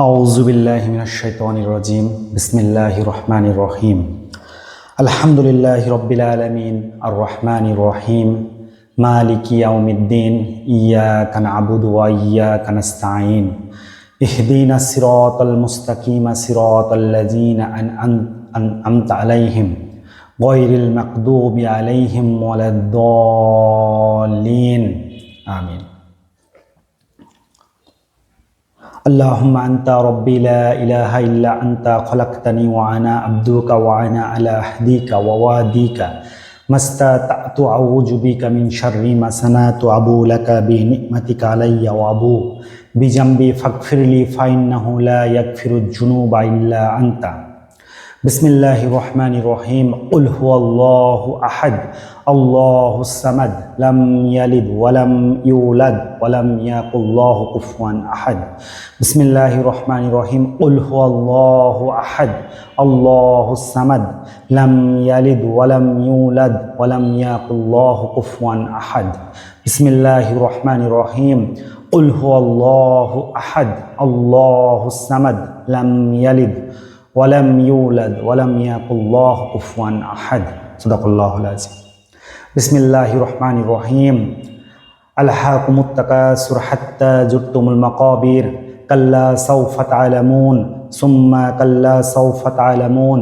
আউযু বিল্লাহি মিনাশ শাইতানির রাজিম। বিসমিল্লাহির রহমানির রহিম। আলহামদুলিল্লাহি রাব্বিল আলামিন আর রহমানির রহিম মালিকি ইয়াউমিদ্দিন ইয়্যাকা না'বুদু ওয়া ইয়্যাকা নাস্তাঈন ইহদিনাস সিরাতাল মুস্তাকিম সিরাতাল লাযিনা আন'আমতা আলাইহিম গায়রিল মাগদুবি আলাইহিম ওয়ালাদ-দাল্লিন। আমিন। আল্লাহুম্মা আনতা রাব্বি লা ইলাহা ইল্লা আনতা খলাকতানি ওয়া আনা আবদুকা ওয়া আনা আলা আহদিকা ওয়া ওয়াদিকা মাস্তাতা'তু আউযু বিকা মিন শাররি মা সানাতু আবু লাকা বিনি'মাতিকা আলাইয়া ওয়া আবু বিজামবি ফাগফিরলি ফাইন্নাহু লা ইয়াগফিরুজ জুনুবা ইল্লা আনতা। বিসমিল্লাহির রহমানির রহিম। কুল হুয়াল্লাহু আহাদ আল্লাহুস সামাদ লাম ইয়ালিদ ওয়া লাম ইউলাদ ওয়া লাম ইয়াকুল লাহু কুফুয়ান আহাদ। বিসমিল্লাহির রহমানির রহিম। কুল হুয়াল্লাহু আহাদ আল্লাহুস সামাদ লাম ইয়ালিদ ওয়া লাম ইউলাদ ওয়া লাম ইয়াকুল লাহু কুফুয়ান আহাদ। বিসমিল্লাহির রহমানির রহিম। কুল হুয়াল্লাহু আহাদ আল্লাহুস সামাদ লাম ইয়ালিদ ওয়ালাম ইউলাদ ওয়ালাম ইয়াকুল্লাহু কুফুয়ান আহাদ। সাদাকাল্লাহুল আযীম। বিসমিল্লাহির রহমানির রহিম। আলহাকুমুত তাকাসুর হাত্তা জুরতুমুল মাকাবির কাল্লা সাওফা তা'লামুন সুম্মা কাল্লা সাওফা তা'লামুন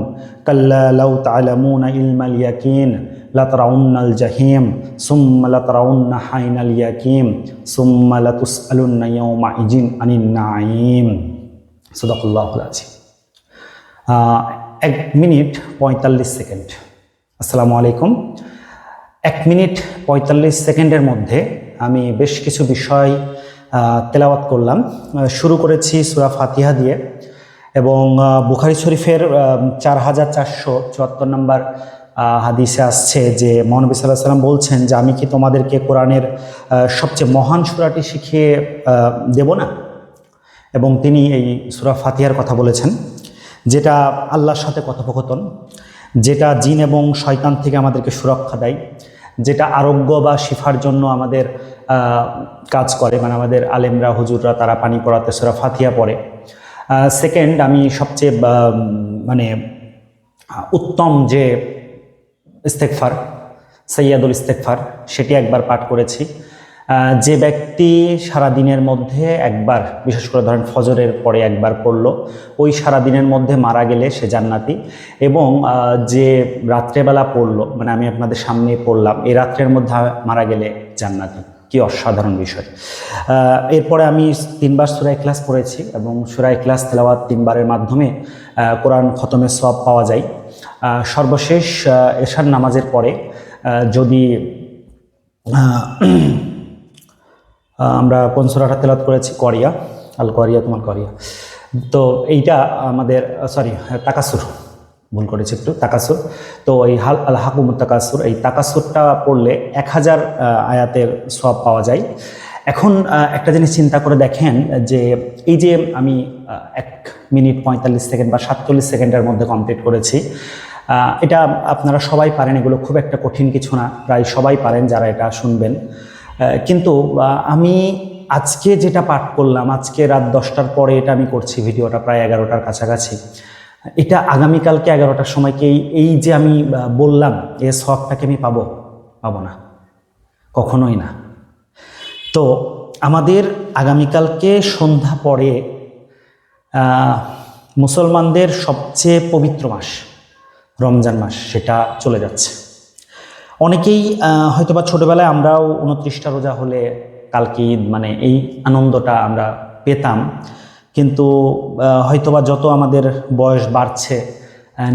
কাল্লা লাউ তা'লামুনা ইলমাল ইয়াকিন লাতারাউন্নাল জাহিম সুম্মা লাতারাউন্না হাইনাল ইয়াকিম সুম্মা লাতুসআলুন্না ইয়াওমা ইযিন আনিন নাঈম। সাদাকাল্লাহুল আযীম। 1 মিনিট 45 সেকেন্ড। আসসালামু আলাইকুম। 1 মিনিট 45 সেকেন্ডের মধ্যে আমি বেশ কিছু বিষয় তেলাওয়াত করলাম। শুরু করেছি সূরা ফাতিহা দিয়ে এবং বুখারী শরীফের 4474 নম্বর হাদিসে আসছে যে মহানবী সাল্লাল্লাহু আলাইহি ওয়াসাল্লাম বলছেন যে আমি কি তোমাদেরকে কোরআনের সবচেয়ে মহান সূরাটি শিখিয়ে দেব না? এবং তিনি এই সূরা ফাতিহার কথা বলেছেন, যেটা আল্লাহর সাথে কথোপকথন, যেটা জিন এবং শয়তান থেকে আমাদেরকে সুরক্ষা দেয়, যেটা আরোগ্য বা শিফার জন্য আমাদের কাজ করে, মানে আমাদের আলেমরা হুজুররা তারা পানি পড়াতে সূরা ফাতিহা পড়ে। সেকেন্ড, আমি সবচেয়ে মানে উত্তম যে ইস্তেগফার, সাইয়্যিদুল ইস্তেগফার, সেটি একবার পাঠ করেছি। যে ব্যক্তি সারা দিনের মধ্যে একবার, বিশেষ করে ধরেন ফজরের পরে একবার পড়লো, ওই সারা দিনের মধ্যে মারা গেলে সে জান্নাতি। এবং যে রাত্রেবেলা পড়লো, মানে আমি আপনাদের সামনে পড়লাম, এই রাত্রের মধ্যে মারা গেলে জান্নাতি। কি অসাধারণ বিষয়। এরপরে আমি 3 বার সূরা ইখলাস পড়েছি এবং সূরা ইখলাস তেলাওয়াত 3 বারের মাধ্যমে কোরআন খতমের সওয়াব পাওয়া যায়। সর্বশেষ এশার নামাজের পরে যদি আমরা কোন সূরাটা তেলাওয়াত করেছি? করিয়া, আল করিয়া তোমাল করিয়া। তো এইটা আমাদের তাকাসুর, ভুল করেছি একটু, তাকাসুর। তো এই আলহাকুমুত তাকাসুর, এই তাকাসুরটা পড়লে 1000 আয়াতের সওয়াব পাওয়া যায়। এখন একটা জিনিস চিন্তা করে দেখেন যে এই যে আমি 1 মিনিট 45 সেকেন্ড বা 47 সেকেন্ডের মধ্যে কমপ্লিট করেছি, এটা আপনারা সবাই পারেন, এগুলো খুব একটা কঠিন কিছু না, প্রায় সবাই পারেন যারা এটা শুনবেন। কিন্তু আমি আজকে যেটা পাঠ করলাম, আজকে রাত 10টার পরে এটা আমি করছি, ভিডিওটা প্রায় 11টার কাছাকাছি। এটা আগামীকালকে 11টার সময়কে এই যে আমি বললাম, এই সওয়াবটাকে আমি পাবো না, কখনোই না। তো আমাদের আগামীকালকে সন্ধ্যা পরে মুসলমানদের সবচেয়ে পবিত্র মাস রমজান মাস, সেটা চলে যাচ্ছে। অনেকেই হয়তোবা ছোটবেলায় আমরাও 29টা রোজা হলে কালকে ঈদ, মানে এই আনন্দটা আমরা পেতাম। কিন্তু হয়তোবা যত আমাদের বয়স বাড়ছে,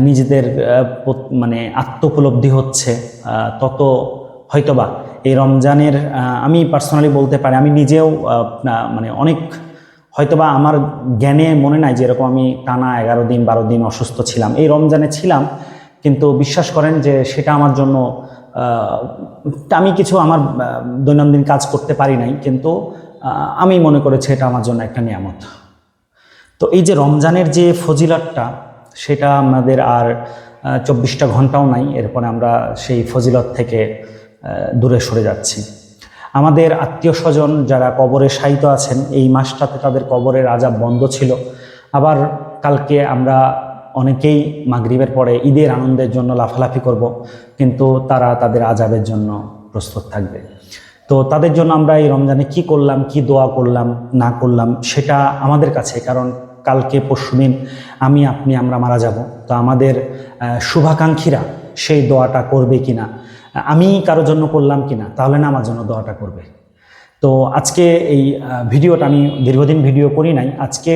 নিজেদের মানে আত্মোপলব্ধি হচ্ছে, তত হয়তোবা এই রমজানের, আমি পার্সোনালি বলতে পারি, আমি নিজেও মানে অনেক হয়তোবা আমার জ্ঞানে মনে নাই যে এরকম আমি টানা 11 দিন 12 দিন অসুস্থ ছিলাম। এই রমজানে ছিলাম, কিন্তু বিশ্বাস করেন যে সেটা আমার জন্য, আমি কিছু আমার দৈনন্দিন কাজ করতে পারি নাই, কিন্তু আমি মনে করেছি এটা আমার জন্য একটা নিয়ামত। তো এই যে রমজানের যে ফজিলতটা, সেটা আমাদের আর 24টা ঘন্টাও নাই, এরপরে আমরা সেই ফজিলত থেকে দূরে সরে যাচ্ছি। আমাদের আত্মীয় স্বজন যারা কবরে শায়িত আছেন, এই মাসটাতে তাদের কবরের আযাব বন্ধ ছিল, আবার কালকে আমরা অনেকেই মাগরিবের পরে ঈদের আনন্দের জন্য লাফালাফি করব, কিন্তু তারা তাদের আযাবের জন্য প্রস্তুত থাকবে। তো তাদের জন্য আমরা এই রমজানে কি করলাম, কি দোয়া করলাম না করলাম সেটা আমাদের কাছে, কারণ কালকে পরশুদিন আমি আপনি আমরা মারা যাব। তো আমাদের শুভাকাঙ্ক্ষীরা সেই দোয়াটা করবে কিনা, আমি কারোর জন্য করলাম কিনা, তাহলে না আমার জন্য দোয়াটা করবে। তো আজকে এই ভিডিওটা আমি দীর্ঘদিন ভিডিও করি নাই, আজকে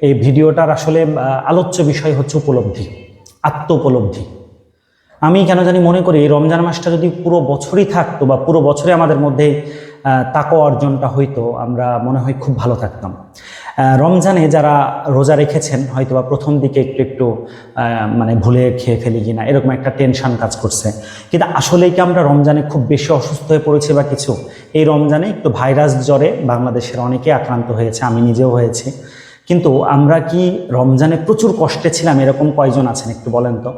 এই ভিডিওটার আসলে আলোচ্য বিষয় হচ্ছে উপলব্ধি, আত্ম উপলব্ধি। আমি কেন জানি মনে করি এই রমজান মাসটা যদি পুরো বছরই থাকতো বা পুরো বছরে আমাদের মধ্যে তাকওয়া অর্জনটা হইতো, আমরা মনে হয় খুব ভালো থাকতাম। রমজানে যারা রোজা রেখেছেন হয়তো বা প্রথম দিকে একটু একটু মানে ভুলে খেয়ে ফেলি কিনা এরকম একটা টেনশন কাজ করছে, কিন্তু আসলেই কি আমরা রমজানে খুব বেশি অসুস্থ হয়ে পড়েছি বা কিছু? এই রমজানে একটু ভাইরাস জ্বরে বাংলাদেশের অনেকে আক্রান্ত হয়েছে, আমি নিজেও হয়েছি, কিন্তু আমরা কি রমজানে প্রচুর কষ্টে ছিলাম এরকম কয়জন আছেন একটু বলেন তো?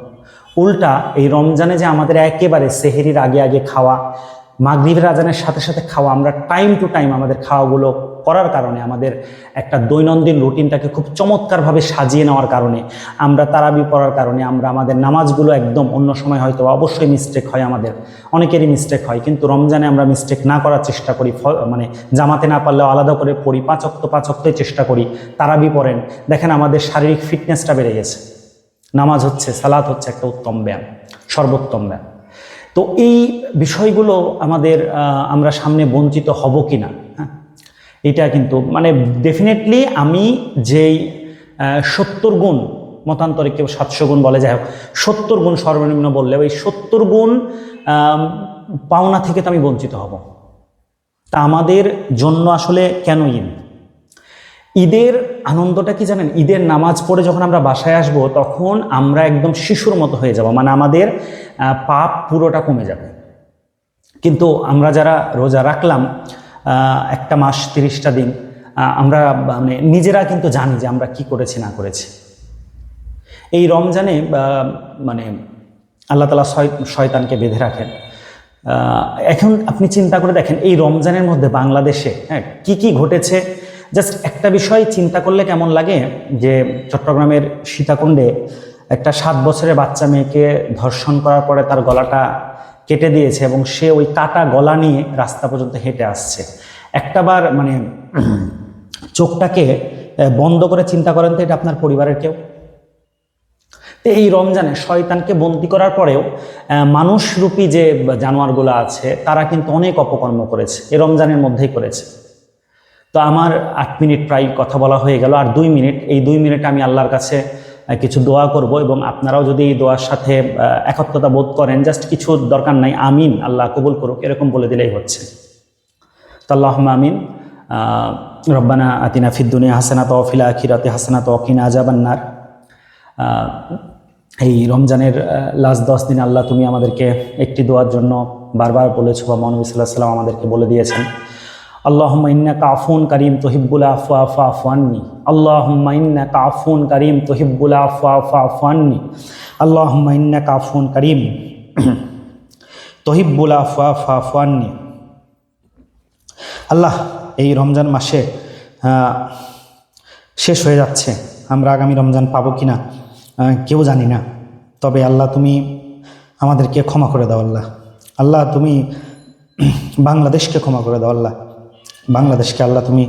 উল্টা এই রমজানে যে আমাদের একেবারে সেহেরির আগে আগে খাওয়া, মাগরিবের আজানের সাথে সাথে খাওয়া, আমরা টাইম টু টাইম আমাদের খাওয়াগুলো করার কারণে, আমাদের একটা দৈনন্দিন রুটিনটাকে খুব চমৎকারভাবে সাজিয়ে নেওয়ার কারণে, আমরা তারাবি পড়ার কারণে, আমরা আমাদের নামাজগুলো একদম অন্য সময় হয়তো অবশ্যই মিস্টেক হয়, আমাদের অনেকেরই মিস্টেক হয়, কিন্তু রমজানে আমরা মিস্টেক না করার চেষ্টা করি, মানে জামাতে না পারলেও আলাদা করে পড়ি, পাঁচ ওয়াক্তই চেষ্টা করি, তারাবি পড়েন, দেখেন আমাদের শারীরিক ফিটনেসটা বেড়ে গেছে। নামাজ হচ্ছে, সালাত হচ্ছে একটা উত্তম ব্যায়াম, সর্বোত্তম ব্যায়াম। তো এই বিষয়গুলো আমাদের আমরা সামনে বঞ্চিত হব কিনা, হ্যাঁ, এটা কিন্তু মানে ডেফিনেটলি আমি যেই 70 গুণ, মতান্তরে কেউ 700 গুণ বলে, যাই হোক 70 গুণ সর্বনিম্ন বললেও এই 70 গুণ পাওনা থেকে তো আমি বঞ্চিত হব। তা আমাদের জন্য আসলে কেন ঈদ? ঈদের আনন্দটা কি জানেন? ঈদের নামাজ পড়ে যখন আমরা বাসায় আসব তখন আমরা একদম শিশুর মতো হয়ে যাব, মানে আমাদের পাপ পুরোটা কমে যাবে। কিন্তু আমরা যারা রোজা রাখলাম একটা মাস 30টা দিন, আমরা মানে নিজেরা কিন্তু জানি যে আমরা কি করেছি না করেছি। এই রমজানে মানে আল্লাহ তাআলা শয়তানকে বেঁধে রাখেন। এখন আপনি চিন্তা করে দেখেন এই রমজানের মধ্যে বাংলাদেশে হ্যাঁ কি কি ঘটেছে। জাস্ট একটা বিষয় চিন্তা করলে কেমন লাগে যে চট্টগ্রামের সীতাকুণ্ডে একটা 7 বছরের বাচ্চা মেয়েকে ধর্ষণ করার পরে তার গলাটা কেটে দিয়েছে এবং সে ওই কাটা গলা নিয়ে রাস্তা পর্যন্ত হেঁটে আসছে। একটাবার মানে চোখটাকে বন্ধ করে চিন্তা করেন তো, এটা আপনার পরিবারের কেউ? তো এই রমজানে শয়তানকে বন্দী করার পরেও মানুষরূপী যে জানোয়ারগুলো আছে তারা কিন্তু অনেক অপকর্ম করেছে, এই রমজানের মধ্যেই করেছে। তো আমার 8 মিনিট প্রায় কথা বলা হয়ে গেল, আর 2 মিনিট, এই 2 মিনিট আমি আল্লাহর কাছে কিছু দোয়া করব, এবং আপনারাও যদি এই দোয়ার সাথে একত্রতা বোধ করেন, জাস্ট কিছু দরকার নাই, আমিন আল্লাহ কবুল করুক এরকম বলে দিলেই হচ্ছে। তো আল্লাহুম্মা আমিন। রব্বানা আতিনা ফিদ দুনিয়া হাসানাতাও ওয়া ফিল আখিরাতি হাসানাতাও ওয়া কিনা আযাবান্নার। এই রমজানের লাস্ট 10 দিন আল্লাহ তুমি আমাদেরকে একটি দোয়ার জন্য বারবার বলেছো, বা মহানবী সাল্লাল্লাহু আলাইহি ওয়াসাল্লাম আমাদেরকে বলে দিয়েছেন, আল্লাহুম্মা ইন্নাকা আফুন কারীম তুহিব্বুল আফওয়া ফা'ফু আন্নি। আল্লাহুম্মা ইন্নাকা আফুন কারীম তুহিব্বুল আফওয়া ফা'ফু আন্নি। আল্লাহুম্মা ইন্নাকা আফুন কারীম তুহিব্বুল আফওয়া ফা'ফু আন্নি। আল্লাহ, এই রমজান মাসে শেষ হয়ে যাচ্ছে, আমরা আগামী রমজান পাবো কিনা কেউ জানি না, তবে আল্লাহ তুমি আমাদেরকে ক্ষমা করে দাও। আল্লাহ, আল্লাহ তুমি বাংলাদেশকে ক্ষমা করে দাও। আল্লাহ, বাংলাদেশকে আল্লাহ তুমি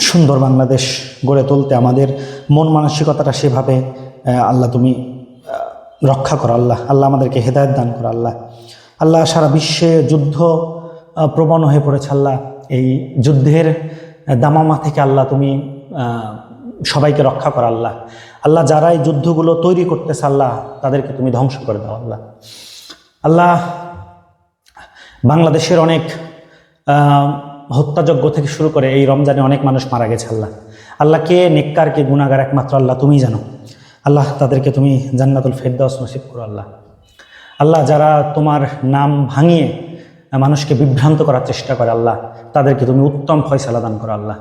সুন্দর বাংলাদেশ গড়ে তুলতে আমাদের মন মানসিকতাটা সেভাবে আল্লাহ তুমি রক্ষা করো। আল্লাহ, আল্লাহ আমাদেরকে হেদায়েত দান করো। আল্লাহ, আল্লাহ সারা বিশ্বে যুদ্ধ প্রবণ হয়ে পড়েছে। আল্লাহ, এই যুদ্ধের দামামা থেকে আল্লাহ তুমি সবাইকে রক্ষা করো। আল্লাহ, আল্লাহ যারা এই যুদ্ধগুলো তৈরি করতেছে আল্লাহ তাদেরকে তুমি ধ্বংস করে দাও। আল্লাহ, আল্লাহ বাংলাদেশের অনেক হত্যাযজ্ঞ থেকে শুরু করে এই রমজানে অনেক মানুষ মারা গেছে। আল্লাহ, আল্লাহ কে নেককার কে গুনাহগার একমাত্র আল্লাহ তুমিই জানো। আল্লাহ, তাদেরকে তুমি জান্নাতুল ফেরদাউস নসিব করো। আল্লাহ, আল্লাহ যারা তোমার নাম ভাঙিয়ে মানুষকে বিভ্রান্ত করার চেষ্টা করে আল্লাহ তাদেরকে তুমি উত্তম ফয়সালা দান করো। আল্লাহ,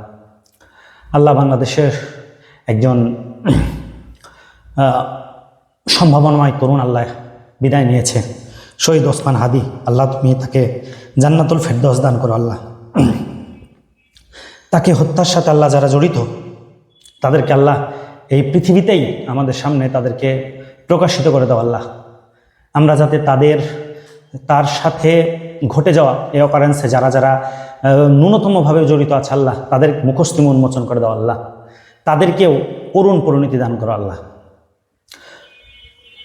আল্লাহ বাংলাদেশের একজন সম্ভাবনাময় তরুণ আল্লাহ বিদায় নিয়েছে, শহীদ ওসমান হাদি। আল্লাহ তুমি তাকে জান্নাতুল ফেরদাউস দান করো। আল্লাহ, তাকে হত্যার সাথে আল্লাহ যারা জড়িত তাদেরকে আল্লাহ এই পৃথিবীতেই আমাদের সামনে তাদেরকে প্রকাশিত করে দাও আল্লাহ। আমরা যাতে তার সাথে ঘটে যাওয়া এই অকারেন্সে যারা যারা ন্যূনতমভাবে জড়িত আছে আল্লাহ, তাদের মুখস্থ উন্মোচন করে দাও আল্লাহ। তাদেরকেও করুণ পরিণতি দান করো আল্লাহ।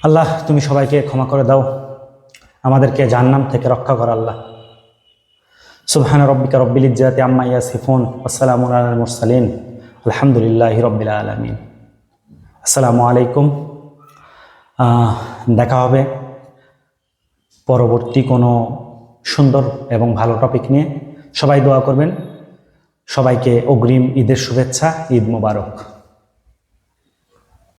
আল্লাহ তুমি সবাইকে ক্ষমা করে দাও, আমাদেরকে জাহান্নাম থেকে রক্ষা করো আল্লাহ। সুবহান রাব্বিকা রাব্বিল ইজ্জাতি আম্মা ইয়াসিফুন ওয়া সালামুন আলাল মুরসালিন আলহামদুলিল্লাহি রাব্বিল আলামিন। আসসালামু আলাইকুম। দেখা হবে পরবর্তী কোনো সুন্দর এবং ভালো টপিক নিয়ে। সবাই দোয়া করবেন। সবাইকে অগ্রিম ঈদের শুভেচ্ছা, ঈদ মোবারক।